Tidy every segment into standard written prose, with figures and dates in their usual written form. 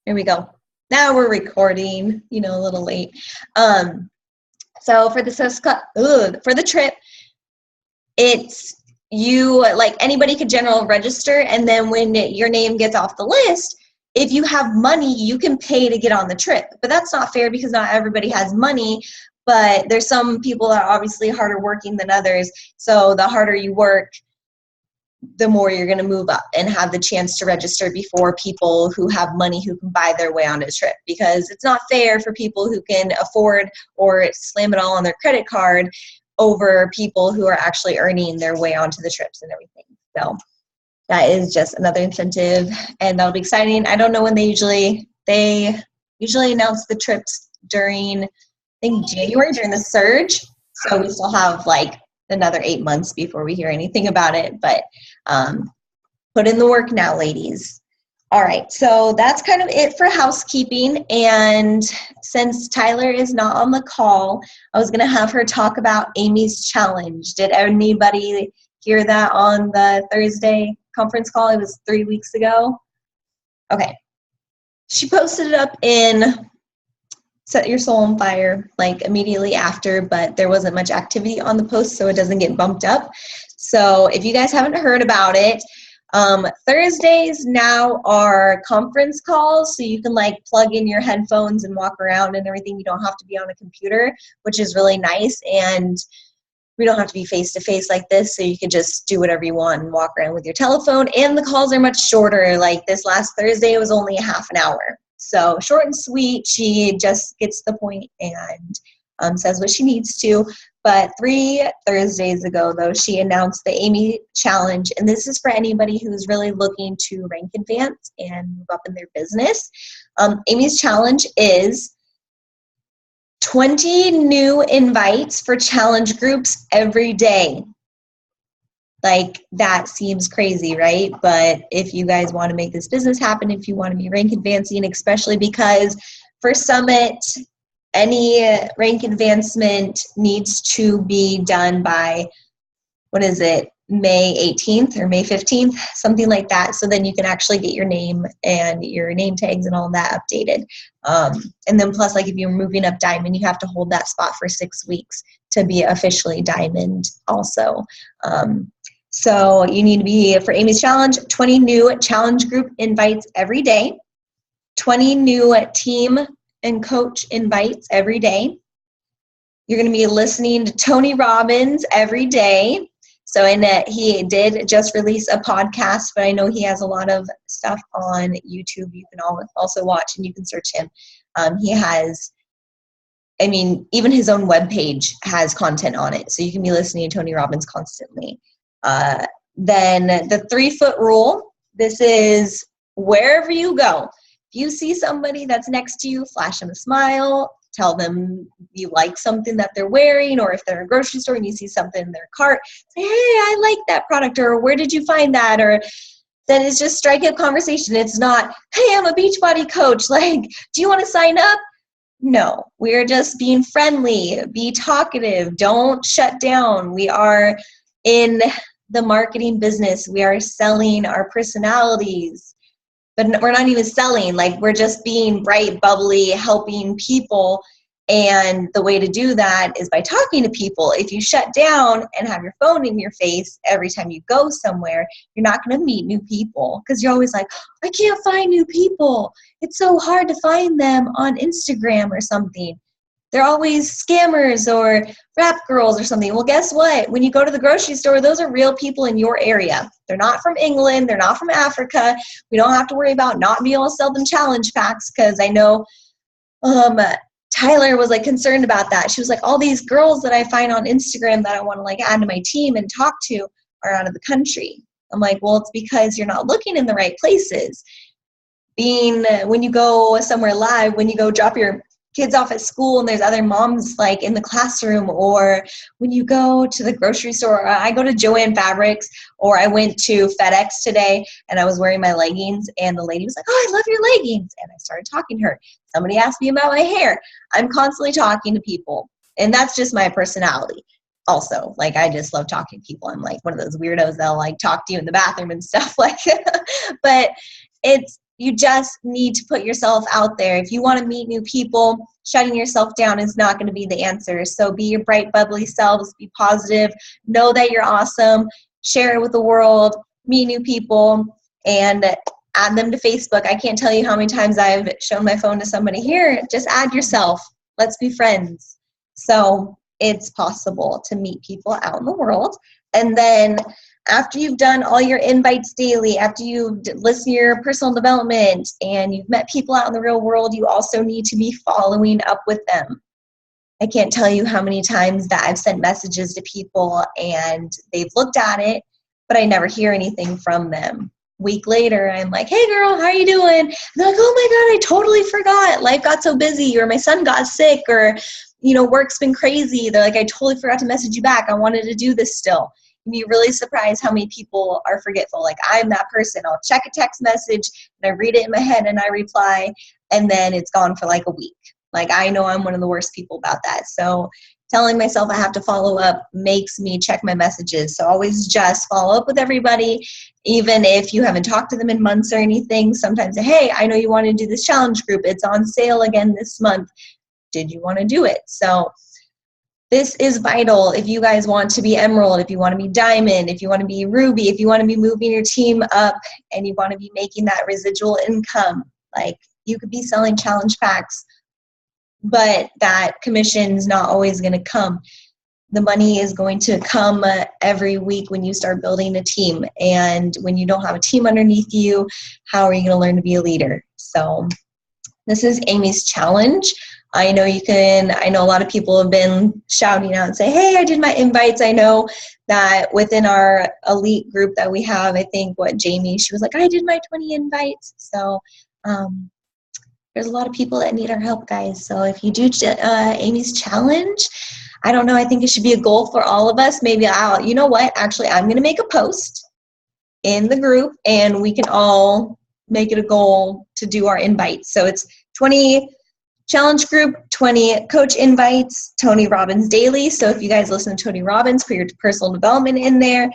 Here we go. Now we're recording, a little late. So for the trip, it's you, like anybody could general register, and then when your name gets off the list, if you have money, you can pay to get on the trip. But that's not fair because not everybody has money, but there's some people that are obviously harder working than others. So the harder you work, the more you're going to move up and have the chance to register before people who have money who can buy their way on a trip, because it's not fair for people who can afford or slam it all on their credit card over people who are actually earning their way onto the trips and everything. So that is just another incentive, and that'll be exciting. I don't know when they usually announce the trips during, I think, January during the surge. So we still have like another 8 months before we hear anything about it, but put in the work now, ladies. All right, so that's kind of it for housekeeping, and since Tyler is not on the call, I was going to have her talk about Amy's challenge. Did anybody hear that on the Thursday conference call? It was 3 weeks ago. Okay. She posted it up in Set Your Soul on Fire, like immediately after, but there wasn't much activity on the post, so it doesn't get bumped up. So if you guys haven't heard about it, Thursdays now are conference calls, so you can like plug in your headphones and walk around and everything. You don't have to be on a computer, which is really nice, and we don't have to be face-to-face like this, so you can just do whatever you want and walk around with your telephone. And the calls are much shorter. Like this last Thursday, it was only a half an hour. So short and sweet. She just gets the point and says what she needs to. But 3 Thursdays ago, though, she announced the Amy Challenge. And this is for anybody who's really looking to rank advance and move up in their business. Amy's Challenge is 20 new invites for challenge groups every day. Like, that seems crazy, right? But if you guys want to make this business happen, if you want to be rank advancing, especially because for Summit, any rank advancement needs to be done by, May 18th or May 15th, something like that. So then you can actually get your name and your name tags and all that updated. And then plus, like if you're moving up diamond, you have to hold that spot for 6 weeks to be officially diamond also. So you need to be, for Amy's Challenge, 20 new challenge group invites every day, 20 new team and coach invites every day. You're going to be listening to Tony Robbins every day. So he did just release a podcast, but I know he has a lot of stuff on YouTube you can also watch, and you can search him. He has, even his own webpage has content on it, so you can be listening to Tony Robbins constantly. Then the 3-foot rule. This is wherever you go. If you see somebody that's next to you, flash them a smile. Tell them you like something that they're wearing, or if they're in a grocery store and you see something in their cart, say, hey, I like that product, or where did you find that? Or then it's just strike up conversation. It's not, hey, I'm a Beachbody coach. Like, do you want to sign up? No, we're just being friendly. Be talkative. Don't shut down. We are in the marketing business. We are selling our personalities. But we're not even selling, like we're just being bright, bubbly, helping people. And the way to do that is by talking to people. If you shut down and have your phone in your face every time you go somewhere, you're not going to meet new people, because you're always like, I can't find new people. It's so hard to find them on Instagram or something. They're always scammers or rap girls or something. Well, guess what? When you go to the grocery store, those are real people in your area. They're not from England. They're not from Africa. We don't have to worry about not being able to sell them challenge packs, because I know Tyler was like concerned about that. She was like, all these girls that I find on Instagram that I want to like add to my team and talk to are out of the country. I'm like, well, it's because you're not looking in the right places. When you go somewhere live, when you go drop your kids off at school and there's other moms like in the classroom, or when you go to the grocery store, I go to Joann Fabrics, or I went to FedEx today and I was wearing my leggings and the lady was like, oh, I love your leggings. And I started talking to her. Somebody asked me about my hair. I'm constantly talking to people, and that's just my personality. Also, like, I just love talking to people. I'm like one of those weirdos that'll like talk to you in the bathroom and stuff like that. But you just need to put yourself out there. If you want to meet new people, shutting yourself down is not going to be the answer. So be your bright, bubbly selves, be positive, know that you're awesome, share it with the world, meet new people, and add them to Facebook. I can't tell you how many times I've shown my phone to somebody, here, just add yourself. Let's be friends. So it's possible to meet people out in the world. And then after you've done all your invites daily, after you've listened to your personal development and you've met people out in the real world, you also need to be following up with them. I can't tell you how many times that I've sent messages to people and they've looked at it, but I never hear anything from them. Week later, I'm like, hey girl, how are you doing? And they're like, oh my God, I totally forgot. Life got so busy, or my son got sick, or, work's been crazy. They're like, I totally forgot to message you back. I wanted to do this still. You'd be really surprised how many people are forgetful. Like, I'm that person. I'll check a text message and I read it in my head and I reply, and then it's gone for like a week. Like, I know I'm one of the worst people about that. So telling myself I have to follow up makes me check my messages. So always just follow up with everybody, even if you haven't talked to them in months or anything. Sometimes say, hey, I know you want to do this challenge group. It's on sale again this month. Did you want to do it? So this is vital if you guys want to be emerald, if you want to be diamond, if you want to be ruby, if you want to be moving your team up and you want to be making that residual income. Like, you could be selling challenge packs, but that commission's not always going to come. The money is going to come every week when you start building a team. And when you don't have a team underneath you, how are you going to learn to be a leader? So this is Amy's challenge. I know a lot of people have been shouting out and say, hey, I did my invites. I know that within our elite group that we have, I think Jamie, she was like, I did my 20 invites. So there's a lot of people that need our help, guys. So if you do Amy's challenge, I don't know, I think it should be a goal for all of us. Maybe I'm going to make a post in the group and we can all make it a goal to do our invites. So it's 20 challenge group, 20 coach invites, Tony Robbins daily. So if you guys listen to Tony Robbins, put your personal development in there.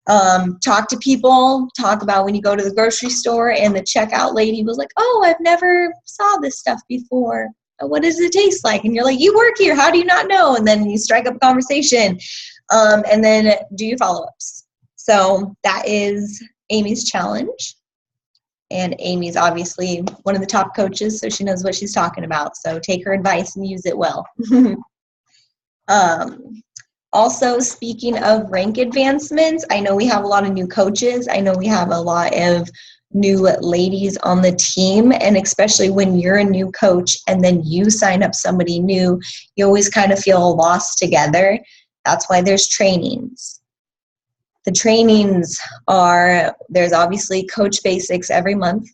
Talk to people, talk about when you go to the grocery store and the checkout lady was like, oh, I've never saw this stuff before. What does it taste like? And you're like, you work here, how do you not know? And then you strike up a conversation, and then do your follow-ups. So that is Amy's challenge. And Amy's obviously one of the top coaches, so she knows what she's talking about. So take her advice and use it well. Also, speaking of rank advancements, I know we have a lot of new coaches. I know we have a lot of new ladies on the team, and especially when you're a new coach and then you sign up somebody new, you always kind of feel lost together. That's why there's trainings. The trainings there's obviously Coach Basics every month.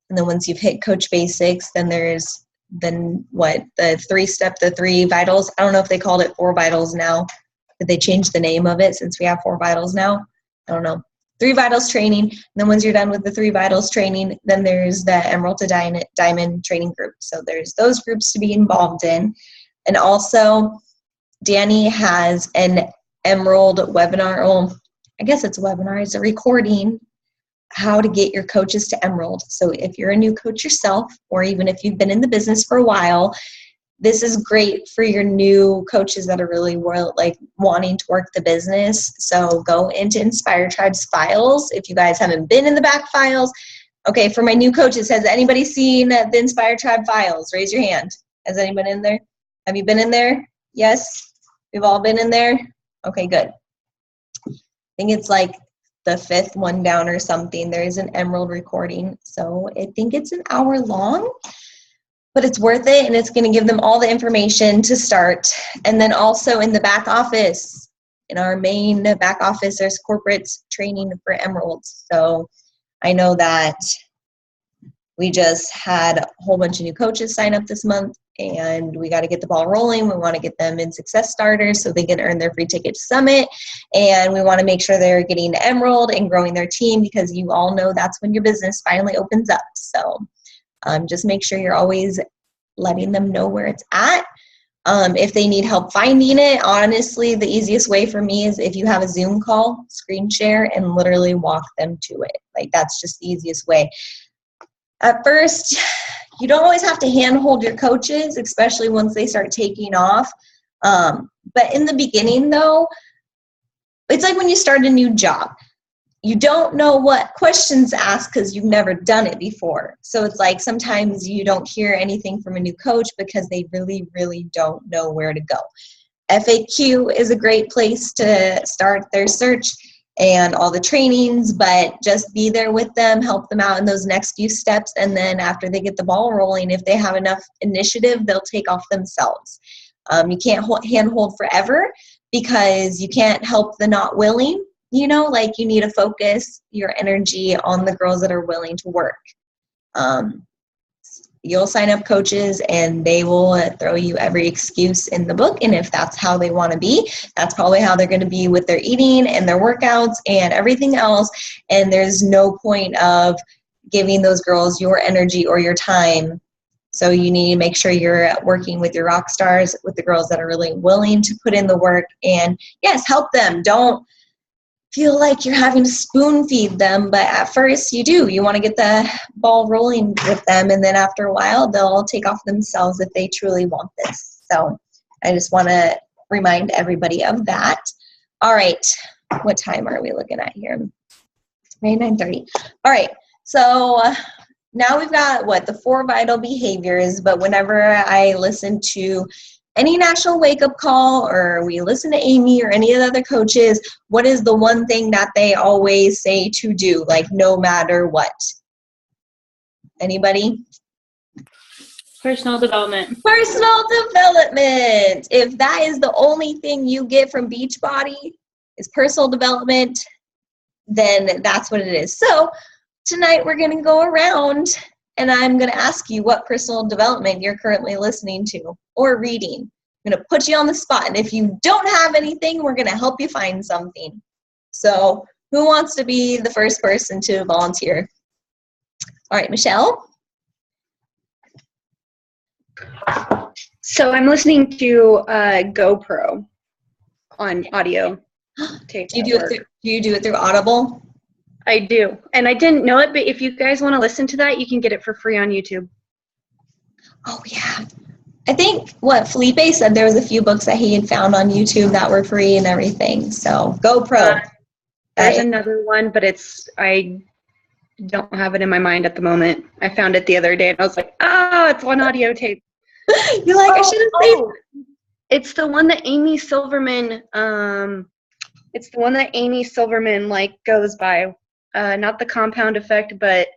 And then once you've hit Coach Basics, then there's the 3 vitals. I don't know if they called it 4 vitals now. Did they change the name of it since we have 4 vitals now? I don't know. 3 vitals training. And then once you're done with the 3 vitals training, then there's the Emerald to Diamond training group. So there's those groups to be involved in. And also, Danny has an Emerald webinar. Well, I guess it's a webinar. It's a recording, how to get your coaches to Emerald. So if you're a new coach yourself, or even if you've been in the business for a while, this is great for your new coaches that are really wanting to work the business. So go into Inspire Tribe's files. If you guys haven't been in the back files, okay, for my new coaches, has anybody seen the Inspire Tribe files? Raise your hand. Has anyone in there? Have you been in there? Yes? We've all been in there? Okay, good. I think it's like the 5th one down or something. There is an Emerald recording. So I think it's an hour long. But it's worth it, and it's going to give them all the information to start. And then also in the back office, in our main back office, there's corporate training for Emeralds. So I know that we just had a whole bunch of new coaches sign up this month, and we got to get the ball rolling. We want to get them in Success Starters so they can earn their free ticket to Summit. And we want to make sure they're getting to Emerald and growing their team, because you all know that's when your business finally opens up. So just make sure you're always letting them know where it's at. If they need help finding it, honestly, the easiest way for me is if you have a Zoom call, screen share, and literally walk them to it. Like, that's just the easiest way. At first, you don't always have to handhold your coaches, especially once they start taking off. But in the beginning, though, it's like when you start a new job. You don't know what questions to ask because you've never done it before. So it's like sometimes you don't hear anything from a new coach because they really, really don't know where to go. FAQ is a great place to start their search and all the trainings, but just be there with them, help them out in those next few steps, and then after they get the ball rolling, if they have enough initiative, they'll take off themselves. You can't handhold forever because you can't help the not willing. You know, like you need to focus your energy on the girls that are willing to work. You'll sign up coaches and they will throw you every excuse in the book. And if that's how they want to be, that's probably how they're going to be with their eating and their workouts and everything else. And there's no point of giving those girls your energy or your time. So you need to make sure you're working with your rock stars, with the girls that are really willing to put in the work. And yes, help them. Don't feel like you're having to spoon feed them, but at first you do. You want to get the ball rolling with them, and then after a while, they'll take off themselves if they truly want this. So I just want to remind everybody of that. All right, what time are we looking at here? 9:30. All right, so now we've got, the 4 vital behaviors, but whenever I listen to any national wake-up call or we listen to Amy or any of the other coaches, what is the one thing that they always say to do, like no matter what? Anybody? Personal development. Personal development. If that is the only thing you get from Beachbody is personal development, then that's what it is. So tonight we're going to go around and I'm going to ask you what personal development you're currently listening to or reading. I'm going to put you on the spot. And if you don't have anything, we're going to help you find something. So who wants to be the first person to volunteer? All right, Michelle. So I'm listening to GoPro on audio. Do you do it through Audible? I do. And I didn't know it, but if you guys want to listen to that, you can get it for free on YouTube. Oh, yeah. I think Felipe said there was a few books that he had found on YouTube that were free and everything. So GoPro. There's another one, but I don't have it in my mind at the moment. I found it the other day and I was like, it's on audio tape. You're like, I should have saved it. It's the one that Amy Silverman, goes by. Not the compound effect, but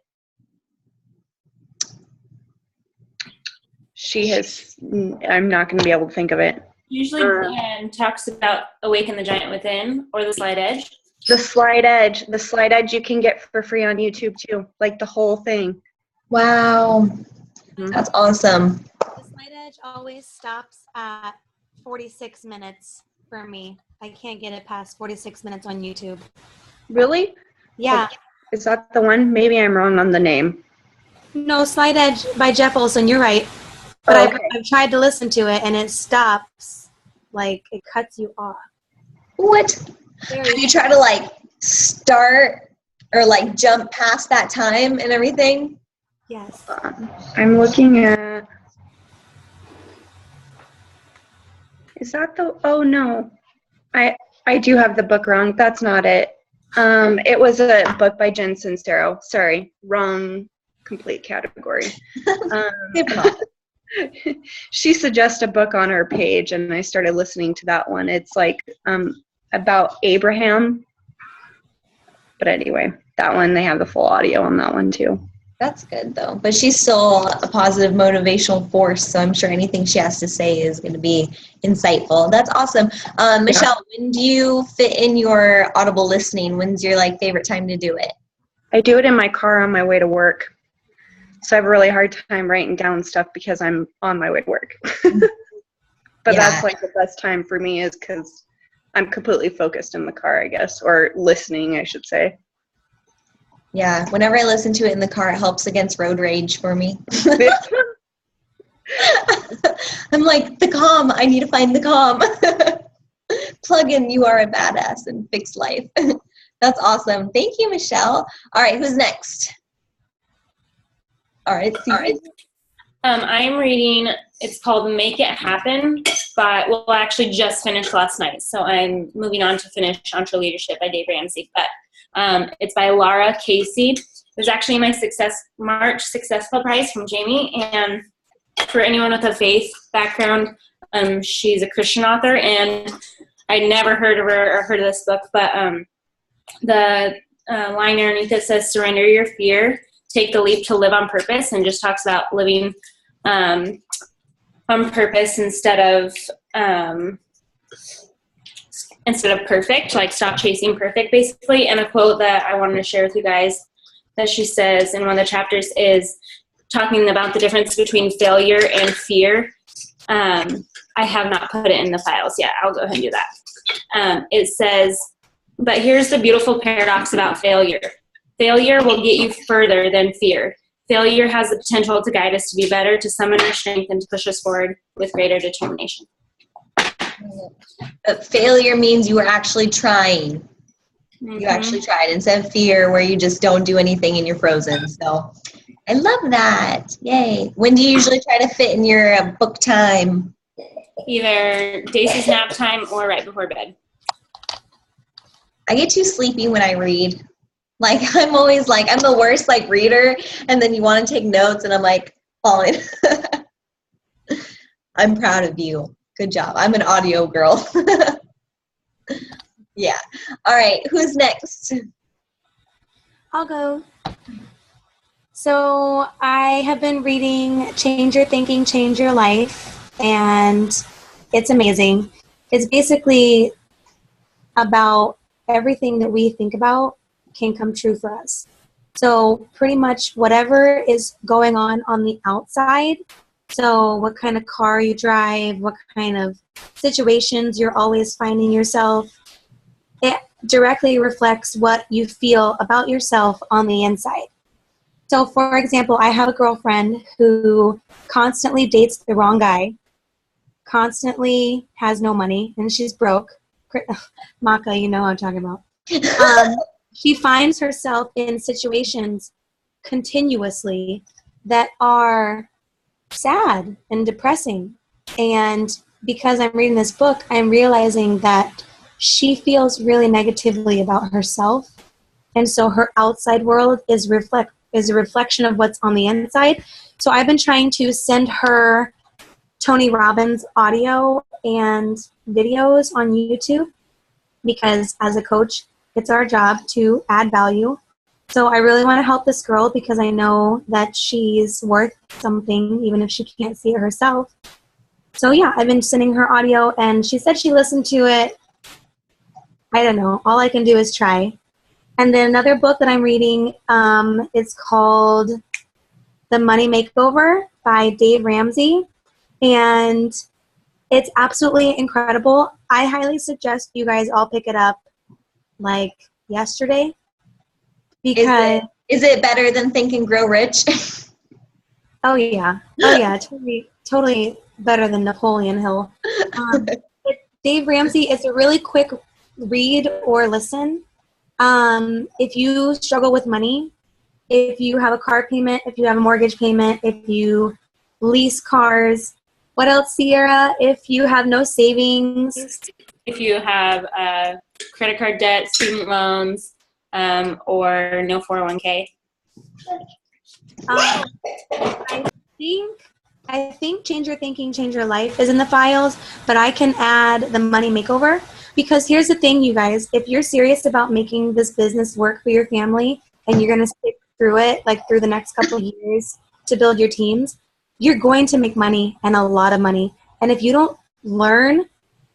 I'm not going to be able to think of it. Usually Dan talks about Awaken the Giant Within or The Slight Edge. The Slight Edge you can get for free on YouTube too, like the whole thing. Wow. That's awesome. The Slight Edge always stops at 46 minutes for me. I can't get it past 46 minutes on YouTube. Really? Yeah. Is that the one? Maybe I'm wrong on the name. No, Slight Edge by Jeff Olson. You're right. But I've tried to listen to it, and it stops. Like, it cuts you off. What? Have you tried to, start or, jump past that time and everything? Yes. I'm looking at... Is that the... Oh, no. I do have the book wrong. That's not it. It was a book by Jen Sincero. Sorry, wrong complete category. She suggested a book on her page, and I started listening to that one. It's about Abraham. But anyway, that one, they have the full audio on that one too. That's good, though. But she's still a positive motivational force, so I'm sure anything she has to say is going to be insightful. That's awesome. Michelle, when do you fit in your Audible listening? When's your, favorite time to do it? I do it in my car on my way to work. So I have a really hard time writing down stuff because I'm on my way to work. But that's, the best time for me is because I'm completely focused in the car, I guess, or listening, I should say. Yeah, whenever I listen to it in the car, it helps against road rage for me. I'm like, the calm, I need to find the calm. Plug in, you are a badass and fix life. That's awesome. Thank you, Michelle. All right, who's next? All right. I'm reading, it's called Make It Happen, well, I actually just finished last night, so I'm moving on to finish Entre Leadership by Dave Ramsey, but it's by Laura Casey. It was actually my March Successful Prize from Jamie, and for anyone with a faith background, she's a Christian author, and I'd never heard of her or heard of this book, but the line underneath it says, surrender your fear, take the leap to live on purpose, and just talks about living on purpose instead of perfect, like stop chasing perfect, basically. And a quote that I wanted to share with you guys that she says in one of the chapters is talking about the difference between failure and fear. I have not put it in the files yet. I'll go ahead and do that. It says, but here's the beautiful paradox about failure. Failure will get you further than fear. Failure has the potential to guide us to be better, to summon our strength, and to push us forward with greater determination. But failure means you were actually trying. Mm-hmm. You actually tried, instead of fear where you just don't do anything and you're frozen. So I love that. Yay. When do you usually try to fit in your book time? Either Daisy's nap time or right before bed. I get too sleepy when I read. Like, I'm always like, I'm the worst, like, reader, and then you want to take notes, and I'm, like, falling. I'm proud of you. Good job. I'm an audio girl. Yeah. All right. Who's next? I'll go. So I have been reading Change Your Thinking, Change Your Life, and it's amazing. It's basically about everything that we think about can come true for us. So pretty much whatever is going on the outside, so what kind of car you drive, what kind of situations you're always finding yourself, it directly reflects what you feel about yourself on the inside. So for example, I have a girlfriend who constantly dates the wrong guy, constantly has no money, and she's broke. Maka, you know what I'm talking about. She finds herself in situations continuously that are sad and depressing. And because I'm reading this book, I'm realizing that she feels really negatively about herself. And so her outside world is a reflection of what's on the inside. So I've been trying to send her Tony Robbins audio and videos on YouTube, because as a coach, it's our job to add value. So I really want to help this girl because I know that she's worth something, even if she can't see it herself. So yeah, I've been sending her audio, and she said she listened to it. I don't know. All I can do is try. And then another book that I'm reading is called The Money Makeover by Dave Ramsey. And it's absolutely incredible. I highly suggest you guys all pick it up like yesterday. Because is it better than Think and Grow Rich? Oh yeah, totally better than Napoleon Hill. Dave Ramsey, it's a really quick read or listen. If you struggle with money, if you have a car payment, if you have a mortgage payment, if you lease cars, what else, Sierra? If you have no savings. If you have credit card debt, student loans, or no 401k. I think Change Your Thinking, Change Your Life is in the files, but I can add the Money Makeover, because here's the thing, you guys. If you're serious about making this business work for your family and you're going to stick through it, like through the next couple of years to build your teams, you're going to make money, and a lot of money. And if you don't learn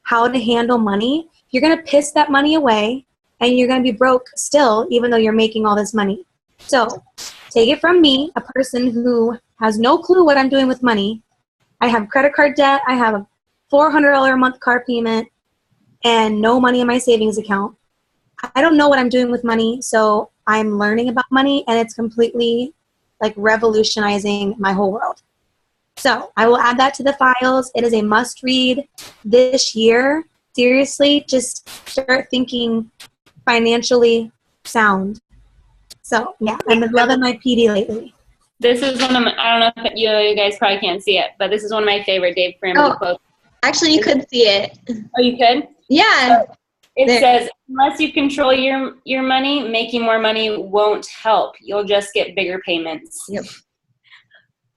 how to handle money, you're going to piss that money away, and you're going to be broke still, even though you're making all this money. So take it from me, a person who has no clue what I'm doing with money. I have credit card debt. I have a $400 a month car payment and no money in my savings account. I don't know what I'm doing with money, so I'm learning about money, and it's completely like revolutionizing my whole world. So I will add that to the files. It is a must read this year. Seriously, just start thinking financially sound. So yeah, I've been loving my PD lately. This is one of my, I don't know if you guys probably can't see it, but this is one of my favorite Dave Ramsey quotes. Actually, you could see it. Oh, you could? Yeah. It says, unless you control your money, making more money won't help. You'll just get bigger payments. Yep.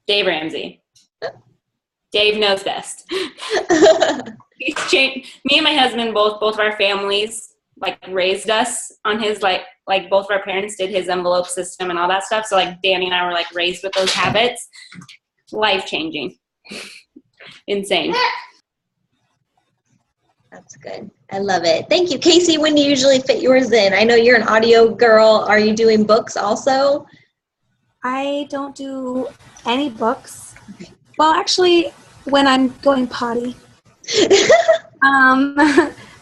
Dave Ramsey. Dave knows best. He's changed. Me and my husband, both of our families, like, raised us on his, like both of our parents did his envelope system and all that stuff. So, like, Danny and I were, like, raised with those habits. Life-changing. Insane. That's good. I love it. Thank you. Casey, when do you usually fit yours in? I know you're an audio girl. Are you doing books also? I don't do any books. Well, actually, when I'm going potty.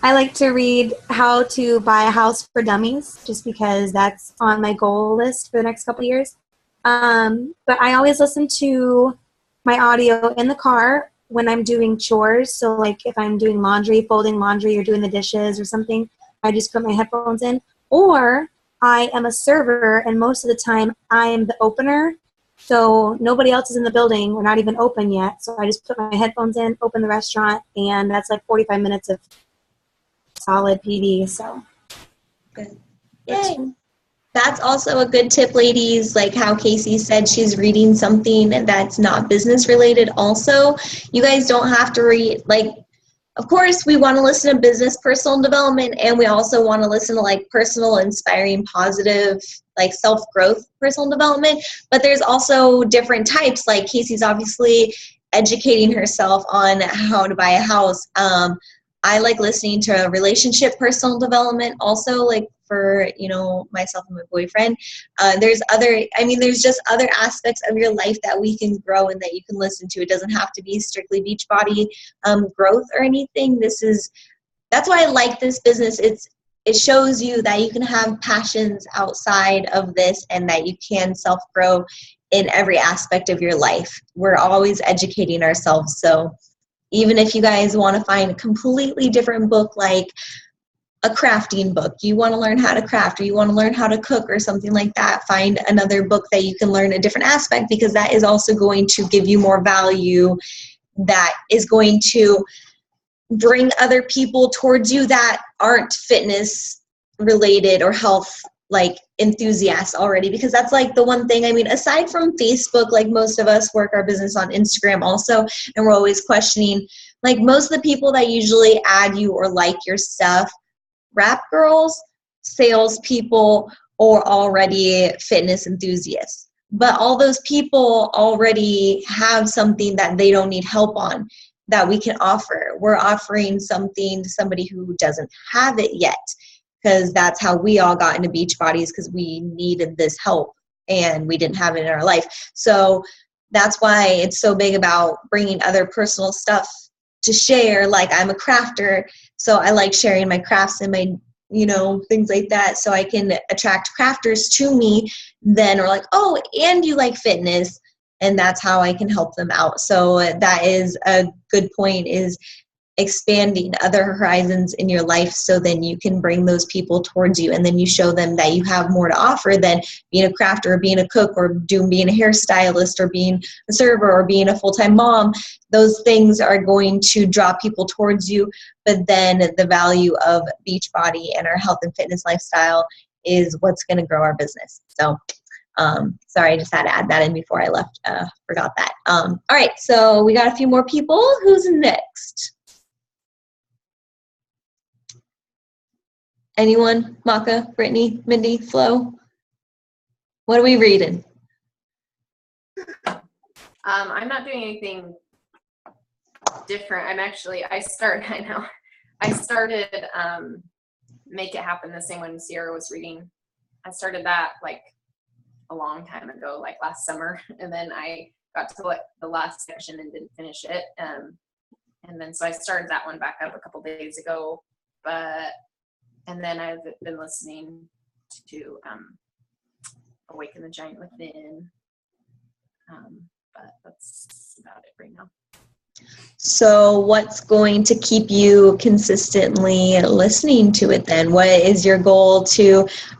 I like to read How to Buy a House for Dummies, just because that's on my goal list for the next couple of years. But I always listen to my audio in the car when I'm doing chores. So, like, if I'm doing laundry, folding laundry, or doing the dishes or something, I just put my headphones in. Or I am a server, and most of the time I am the opener. So nobody else is in the building. We're not even open yet. So I just put my headphones in, open the restaurant, and that's like 45 minutes of solid PD. So Good. Yay. That's also a good tip, ladies, like how Casey said she's reading something that's not business related also. You guys don't have to read, like, of course, we want to listen to business personal development, and we also want to listen to, like, personal, inspiring, positive, like, self-growth personal development. But there's also different types. Like, Casey's obviously educating herself on how to buy a house. I like listening to relationship personal development also, like, for, you know, myself and my boyfriend. There's just other aspects of your life that we can grow and that you can listen to. It doesn't have to be strictly Beachbody growth or anything. That's why I like this business. It shows you that you can have passions outside of this and that you can self-grow in every aspect of your life. We're always educating ourselves. So even if you guys want to find a completely different book, like a crafting book, you want to learn how to craft, or you want to learn how to cook or something like that, find another book that you can learn a different aspect, because that is also going to give you more value, that is going to bring other people towards you that aren't fitness related or health like enthusiasts already. Because that's like the one thing, I mean, aside from Facebook, like, most of us work our business on Instagram also, and we're always questioning, like, most of the people that usually add you or like your stuff, rap girls, salespeople, or already fitness enthusiasts. But all those people already have something that they don't need help on that we can offer. We're offering something to somebody who doesn't have it yet, because that's how we all got into Beachbodies, because we needed this help and we didn't have it in our life. So that's why it's so big about bringing other personal stuff to share. Like, I'm a crafter, so I like sharing my crafts and my, you know, things like that, so I can attract crafters to me then, or like, oh, and you like fitness, and that's how I can help them out. So that is a good point, is expanding other horizons in your life, so then you can bring those people towards you, and then you show them that you have more to offer than being a crafter or being a cook or being a hairstylist or being a server or being a full-time mom. Those things are going to draw people towards you, but then the value of Beachbody and our health and fitness lifestyle is what's going to grow our business. So sorry, I just had to add that in before I left. Forgot that. All right, so we got a few more people. Who's next? Anyone? Maka, Brittany, Mindy, Flo? What are we reading? I'm not doing anything different. I started Make It Happen, the same one Sierra was reading. I started that like a long time ago, like last summer, and then I got to like the last section and didn't finish it. And then so I started that one back up a couple days ago, and then I've been listening to Awaken the Giant Within. But that's about it right now. So what's going to keep you consistently listening to it then? What is your goal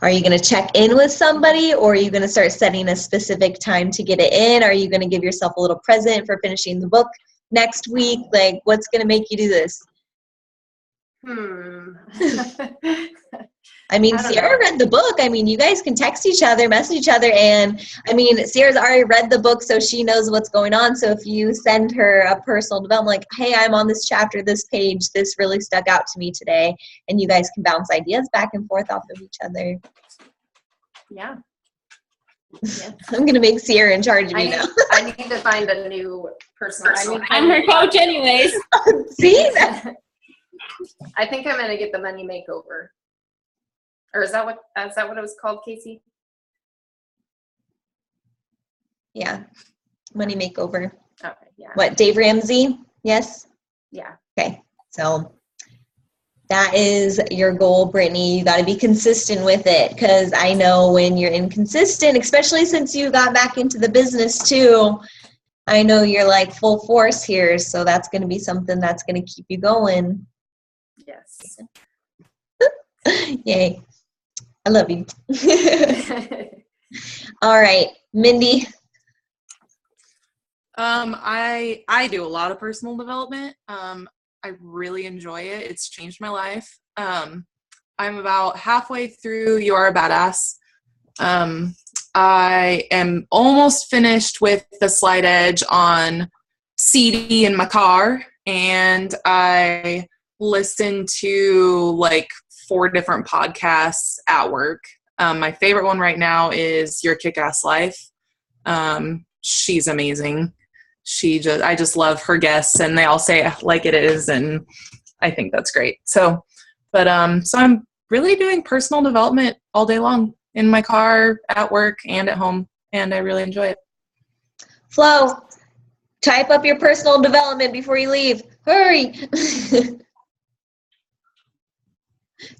are you going to check in with somebody, or are you going to start setting a specific time to get it in? Are you going to give yourself a little present for finishing the book next week? Like, what's going to make you do this? I mean, Sierra read the book. I mean, you guys can text each other, message each other, and I mean, Sierra's already read the book, so she knows what's going on. So if you send her a personal development, like, hey, I'm on this chapter, this page, this really stuck out to me today, and you guys can bounce ideas back and forth off of each other. Yeah. I'm going to make Sierra in charge of you now. I need to find a new personal. I'm her coach anyways. See that? I think I'm going to get the money makeover. Or is that what it was called, Casey? Yeah. Money makeover. Okay, yeah. What, Dave Ramsey? Yes? Yeah. Okay. So that is your goal, Brittany. You got to be consistent with it, because I know when you're inconsistent, especially since you got back into the business too, I know you're like full force here. So that's going to be something that's going to keep you going. Yes. Yay. I love you. All right, Mindy. I do a lot of personal development. I really enjoy it. It's changed my life. I'm about halfway through You Are a Badass. I am almost finished with The Slight Edge on CD in my car, and I listen to like 4 different podcasts at work. My favorite one right now is Your Kick-Ass Life. She's amazing. I just love her guests, and they all say it like it is, and I think that's great. So I'm really doing personal development all day long in my car, at work, and at home, and I really enjoy it. Flo, type up your personal development before you leave. Hurry.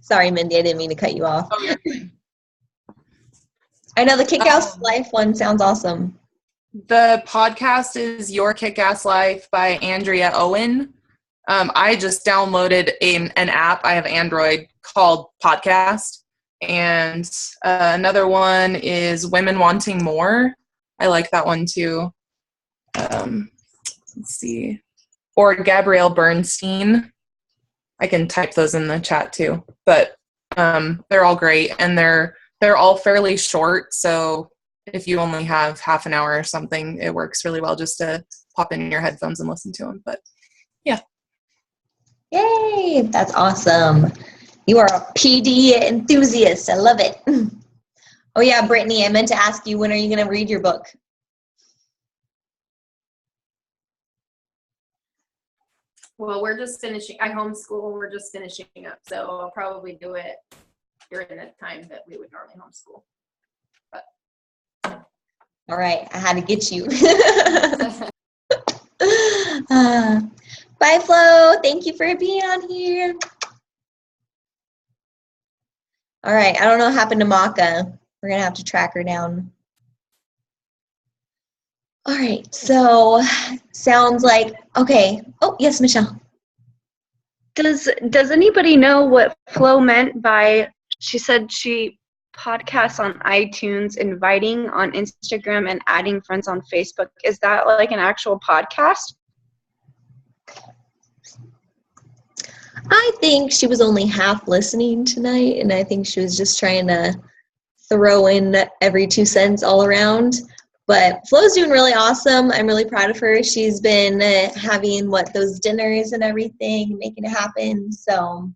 Sorry, Mindy, I didn't mean to cut you off. I know the Kick-Ass Life one sounds awesome. The podcast is Your Kick-Ass Life by Andrea Owen. I just downloaded an app. I have Android, called Podcast. And another one is Women Wanting More. I like that one too. Let's see. Or Gabrielle Bernstein. I can type those in the chat too. But they're all great, and they're all fairly short. So if you only have half an hour or something, it works really well just to pop in your headphones and listen to them. But yeah. Yay, that's awesome. You are a PD enthusiast. I love it. Oh yeah, Brittany, I meant to ask you, when are you going to read your book? Well, we're just finishing. I homeschool. We're just finishing up, so I'll probably do it during the time that we would normally homeschool. But all right, I had to get you. Bye, Flo. Thank you for being on here. All right, I don't know what happened to Maka. We're going to have to track her down. All right, so sounds like, okay. Oh, yes, Michelle. Does anybody know what Flo meant by, she said she podcasts on iTunes, inviting on Instagram, and adding friends on Facebook? Is that like an actual podcast? I think she was only half listening tonight, and I think she was just trying to throw in every 2 cents all around. But Flo's doing really awesome. I'm really proud of her. She's been having those dinners and everything, making it happen. So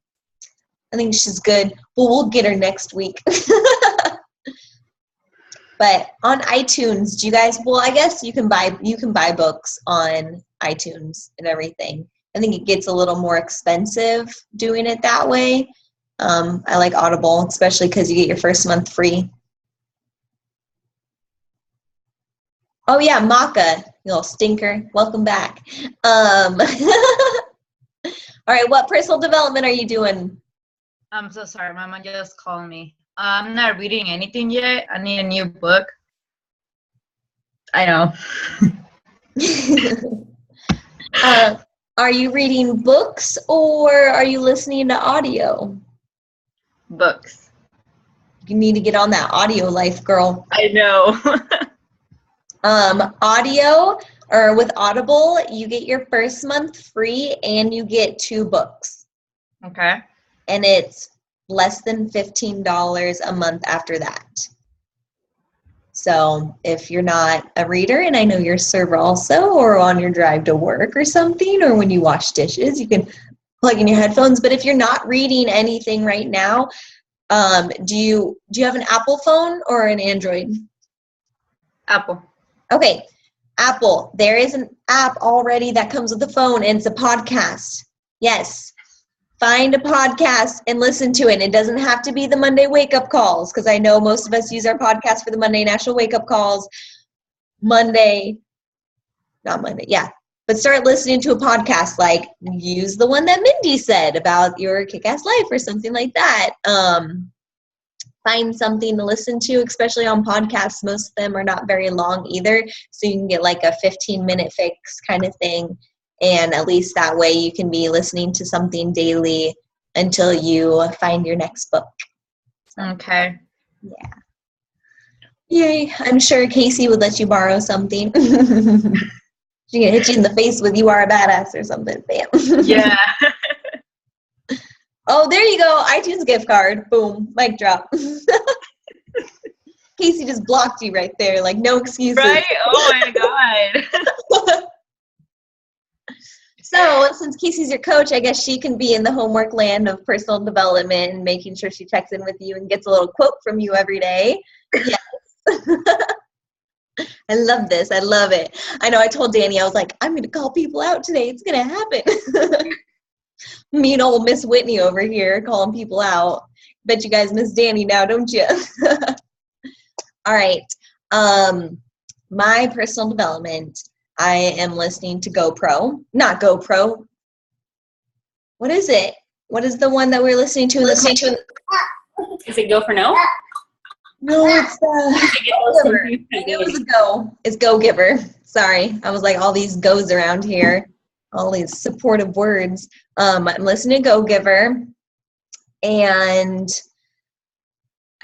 I think she's good. Well, we'll get her next week. But on iTunes, do you guys? Well, I guess you can buy books on iTunes and everything. I think it gets a little more expensive doing it that way. I like Audible, especially because you get your first month free. Oh yeah, Maka, you little stinker. Welcome back. All right, what personal development are you doing? I'm so sorry, Mama just called me. I'm not reading anything yet. I need a new book. I know. Are you reading books or are you listening to audio? Books. You need to get on that audio life, girl. I know. Audio or with Audible, you get your first month free and you get 2 books. Okay. And it's less than $15 a month after that. So if you're not a reader, and I know you're a server also, or on your drive to work or something, or when you wash dishes, you can plug in your headphones. But if you're not reading anything right now, do you have an Apple phone or an Android? Apple. Okay, Apple. There is an app already that comes with the phone, and it's a podcast. Yes. Find a podcast and listen to it. It doesn't have to be the Monday wake-up calls, because I know most of us use our podcast for the Monday National Wake-Up Calls. Not Monday, yeah. But start listening to a podcast, like use the one that Mindy said about your kick-ass life or something like that. Find something to listen to, especially on podcasts. Most of them are not very long either, so you can get like a 15-minute fix kind of thing. And at least that way you can be listening to something daily until you find your next book. Okay. Yeah. Yay. I'm sure Casey would let you borrow something. She can hit you in the face with "you are a badass" or something. Bam. Yeah. Oh, there you go. iTunes gift card. Boom. Mic drop. Casey just blocked you right there. Like, no excuses. Right? Oh my God. So since Casey's your coach, I guess she can be in the homework land of personal development and making sure she checks in with you and gets a little quote from you every day. Yes. I love this. I love it. I know I told Danny, I was like, I'm going to call people out today. It's going to happen. Me and old Miss Whitney over here calling people out. Bet you guys miss Danny now, don't you? All right. My personal development, I am listening to not GoPro. What is it? What is the one that we're listening to? Is it Go for No? No, it's Giver. I knew it was a Go. It's Go Giver. Sorry. I was like all these goes around here. All these supportive words. I'm listening to Go Giver. And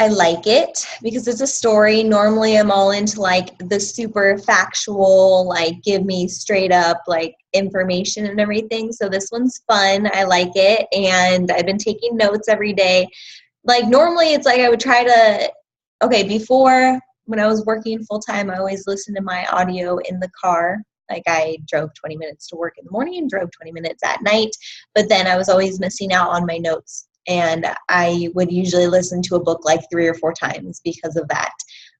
I like it because it's a story. Normally I'm all into like the super factual, like give me straight up like information and everything. So this one's fun. I like it. And I've been taking notes every day. Like normally it's like I would try to, before when I was working full time, I always listened to my audio in the car. Like I drove 20 minutes to work in the morning and drove 20 minutes at night. But then I was always missing out on my notes. And I would usually listen to a book like 3 or 4 times because of that.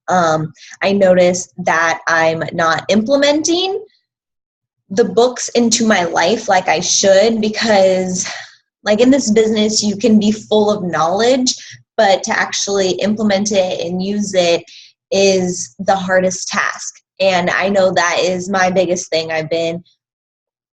I noticed that I'm not implementing the books into my life like I should, because like in this business, you can be full of knowledge, but to actually implement it and use it is the hardest task. And I know that is my biggest thing. I've been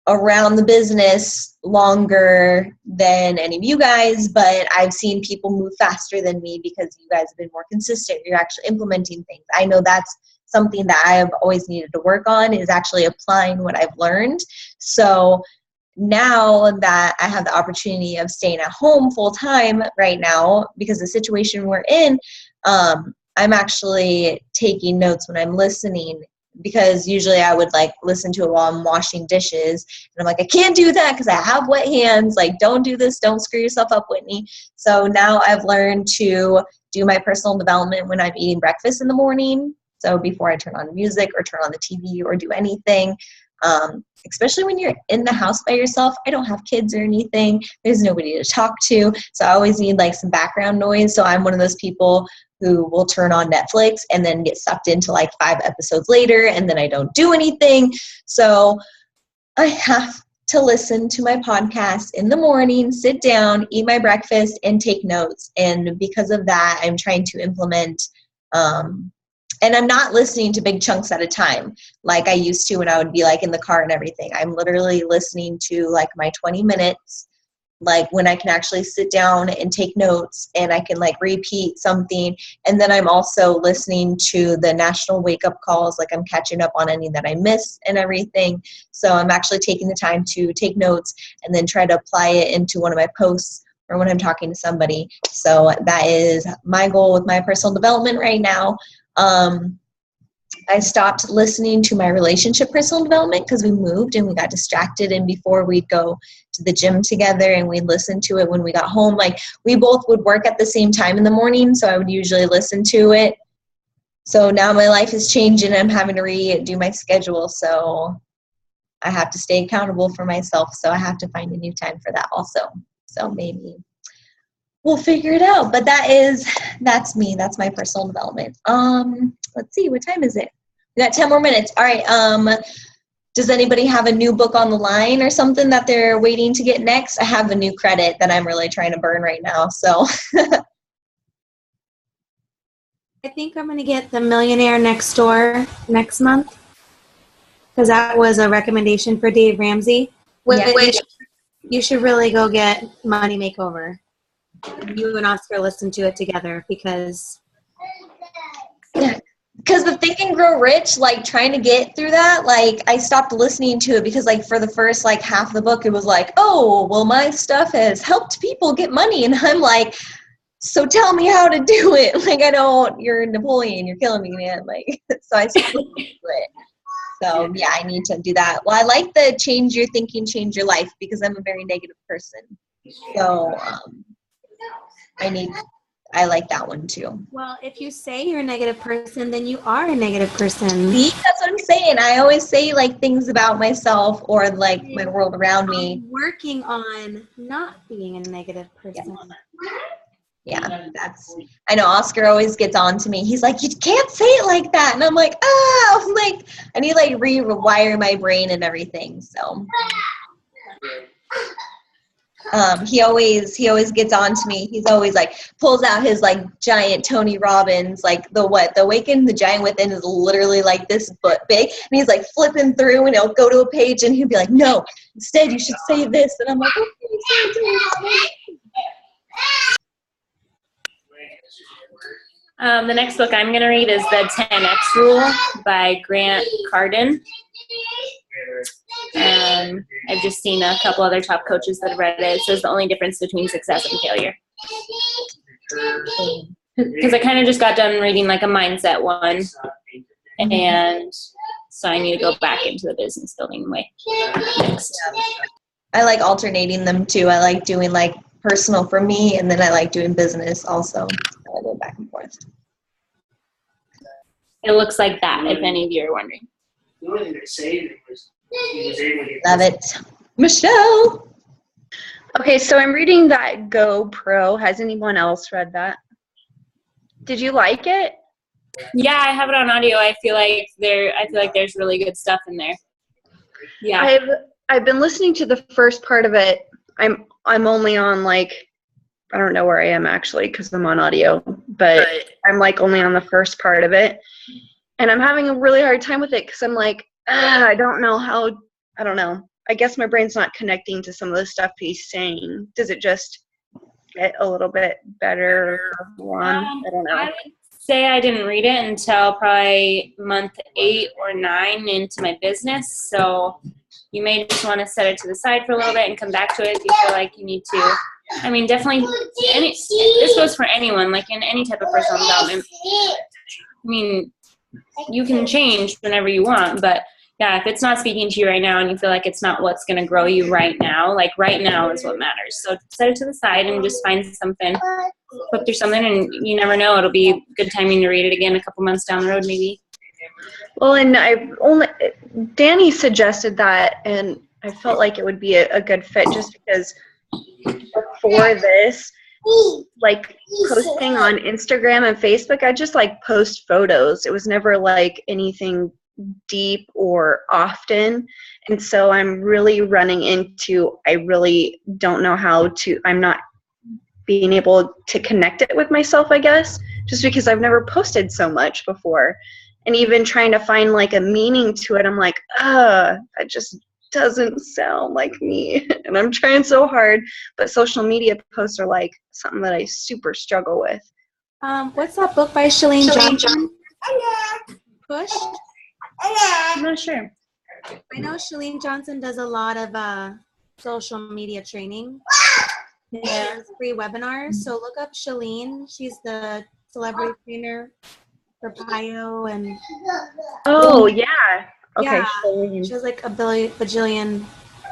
around the business longer than any of you guys, but I've seen people move faster than me because you guys have been more consistent. You're actually implementing things. I know that's something that I've always needed to work on, is actually applying what I've learned. So now that I have the opportunity of staying at home full time right now, because the situation we're in, I'm actually taking notes when I'm listening, because usually I would like listen to it while I'm washing dishes. And I'm like, I can't do that because I have wet hands. Like, don't do this. Don't screw yourself up, Whitney. So now I've learned to do my personal development when I'm eating breakfast in the morning. So before I turn on music or turn on the TV or do anything, especially when you're in the house by yourself. I don't have kids or anything. There's nobody to talk to. So I always need like some background noise. So I'm one of those people who will turn on Netflix and then get sucked into like 5 episodes later, and then I don't do anything. So I have to listen to my podcast in the morning, sit down, eat my breakfast, and take notes. And because of that, I'm trying to implement, and I'm not listening to big chunks at a time like I used to when I would be like in the car and everything. I'm literally listening to like my 20 minutes like when I can actually sit down and take notes and I can like repeat something. And then I'm also listening to the national wake up calls, like I'm catching up on any that I miss and everything. So I'm actually taking the time to take notes and then try to apply it into one of my posts or when I'm talking to somebody. So that is my goal with my personal development right now. I stopped listening to my relationship personal development because we moved and we got distracted. And before we'd go to the gym together and we'd listen to it when we got home. Like we both would work at the same time in the morning, so I would usually listen to it. So now my life is changing and I'm having to redo my schedule. So I have to stay accountable for myself. So I have to find a new time for that also. So maybe we'll figure it out. But that's me. That's my personal development. Let's see, what time is it? We got 10 more minutes. All right. Does anybody have a new book on the line or something that they're waiting to get next? I have a new credit that I'm really trying to burn right now. So I think I'm going to get The Millionaire Next Door next month because that was a recommendation for Dave Ramsey. You should really go get Money Makeover. You and Oscar listen to it together because the Think and Grow Rich, like trying to get through that, like I stopped listening to it because like for the first like half of the book, it was like, oh, well, my stuff has helped people get money. And I'm like, so tell me how to do it. Like, you're Napoleon, you're killing me, man. Like, so I stopped listening to it. So yeah, I need to do that. Well, I like the change your thinking, change your life because I'm a very negative person. So I like that one too. Well, if you say you're a negative person, then you are a negative person. See, that's what I'm saying. I always say like things about myself or like my world around me. I'm working on not being a negative person. Yeah, I know Oscar always gets on to me. He's like, you can't say it like that. And I'm like, I'm like, I need to like rewire my brain and everything. So he always gets on to me. He's always like pulls out his like giant Tony Robbins, like the Awaken the Giant Within is literally like this foot big, and he's like flipping through and he'll go to a page and he'll be like, no, instead you should say this. And I'm like, okay, say Tony Robbins. The next book I'm going to read is The 10X Rule by Grant Cardone. I've just seen a couple other top coaches that have read it. It says the only difference between success and failure. Because I kind of just got done reading like a mindset one. And so I need to go back into the business building way next. I like alternating them too. I like doing like personal for me, and then I like doing business also. I go back and forth. It looks like that, if any of you are wondering. The only thing they say was he was able to get Love it. Michelle! Okay, so I'm reading that GoPro. Has anyone else read that? Did you like it? Yeah, I have it on audio. I feel like there's really good stuff in there. Yeah. I've been listening to the first part of it. I'm only on like, I don't know where I am actually because I'm on audio, but I'm like only on the first part of it. And I'm having a really hard time with it because I'm like, I don't know. I guess my brain's not connecting to some of the stuff he's saying. Does it just get a little bit better for one? I don't know. I would say I didn't read it until probably month 8 or 9 into my business. So you may just want to set it to the side for a little bit and come back to it if you feel like you need to. I mean, definitely, this goes for anyone, like in any type of personal development. I mean, you can change whenever you want, but yeah, if it's not speaking to you right now and you feel like it's not what's going to grow you right now, like right now is what matters. So set it to the side and just find something, flip through something, and you never know, it'll be good timing to read it again a couple months down the road maybe. Well, and Danny suggested that, and I felt like it would be a good fit just because before this, like posting on Instagram and Facebook, I just like post photos. It was never like anything deep or often. And so I'm really running into, I really don't know how to, I'm not being able to connect it with myself, I guess, just because I've never posted so much before. And even trying to find like a meaning to it, I'm like, doesn't sound like me. And I'm trying so hard, but social media posts are like something that I super struggle with. What's that book by Shalene Johnson? Push? I'm not sure. I know Shalene Johnson does a lot of social media training. She does free webinars. So look up Shalene. She's the celebrity trainer for PIO and Oh, yeah. Okay. yeah, Shalene. she has like a bajillion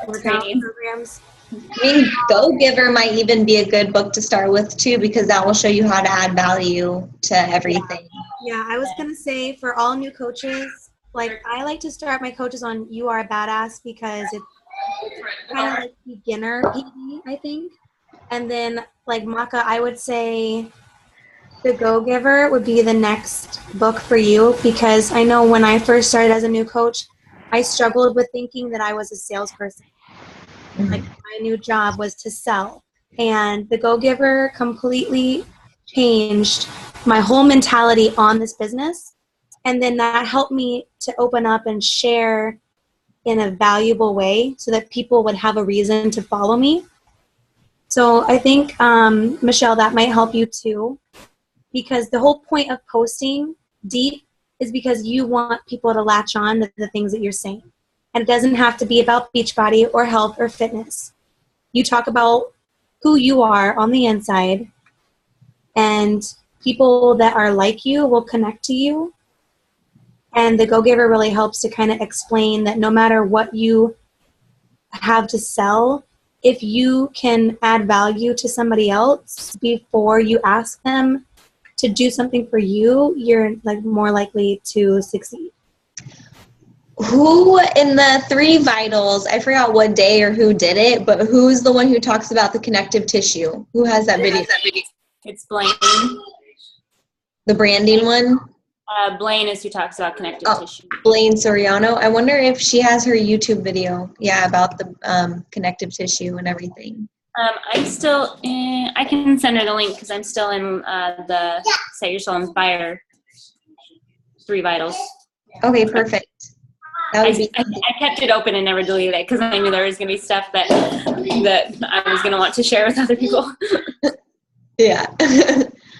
workout programs. I mean, Go Giver might even be a good book to start with too, because that will show you how to add value to everything. Yeah, I was gonna say for all new coaches, like I like to start my coaches on You Are a Badass because it's kind of like beginner PD, I think. And then like Maka, I would say The Go Giver would be the next book for you, because I know when I first started as a new coach, I struggled with thinking that I was a salesperson. Like my new job was to sell. And The Go Giver completely changed my whole mentality on this business. And then that helped me to open up and share in a valuable way so that people would have a reason to follow me. So I think, Michelle, that might help you too, because the whole point of posting deep is because you want people to latch on to the things that you're saying. And it doesn't have to be about Beachbody or health or fitness. You talk about who you are on the inside, and people that are like you will connect to you. And the Go Giver really helps to kind of explain that no matter what you have to sell, if you can add value to somebody else before you ask them to do something for you, you're like more likely to succeed. Who in the 3 vitals, I forgot what day or who did it, but who's the one who talks about the connective tissue? Who has that video? It's Blaine. The branding one? Blaine is who talks about connective tissue. Blaine Soriano. I wonder if she has her YouTube video, about the connective tissue and everything. I'm still in, I can send her the link because I'm still in the Set Your Soul on Fire 3 vitals. Okay, perfect. That would be I kept it open and never deleted it because I knew there was going to be stuff that I was going to want to share with other people. Yeah.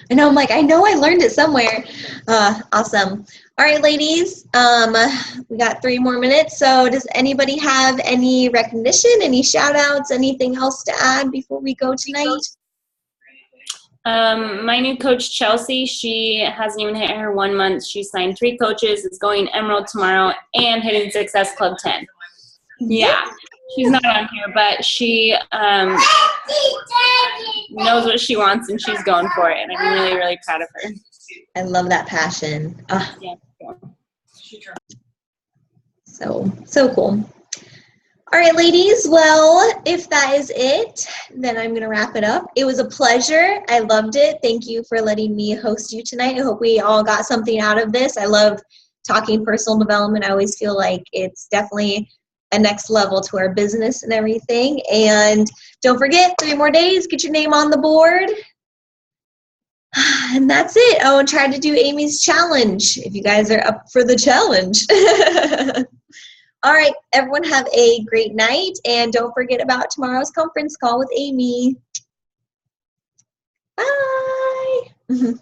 I know, I'm like, I know I learned it somewhere. Awesome. All right, ladies, we got 3 more minutes. So does anybody have any recognition, any shout outs, anything else to add before we go tonight? My new coach, Chelsea, she hasn't even hit her 1 month. She signed 3 coaches, is going Emerald tomorrow, and hitting Success Club 10. Yeah, she's not on here, but she knows what she wants, and she's going for it, and I'm really, really proud of her. I love that passion. Yeah. So cool. All right, ladies. Well, if that is it, then I'm going to wrap it up. It was a pleasure. I loved it. Thank you for letting me host you tonight. I hope we all got something out of this. I love talking personal development. I always feel like it's definitely a next level to our business and everything. And don't forget, 3 more days, get your name on the board. And that's it. Oh, and try to do Amy's challenge if you guys are up for the challenge. All right, everyone have a great night, and don't forget about tomorrow's conference call with Amy. Bye.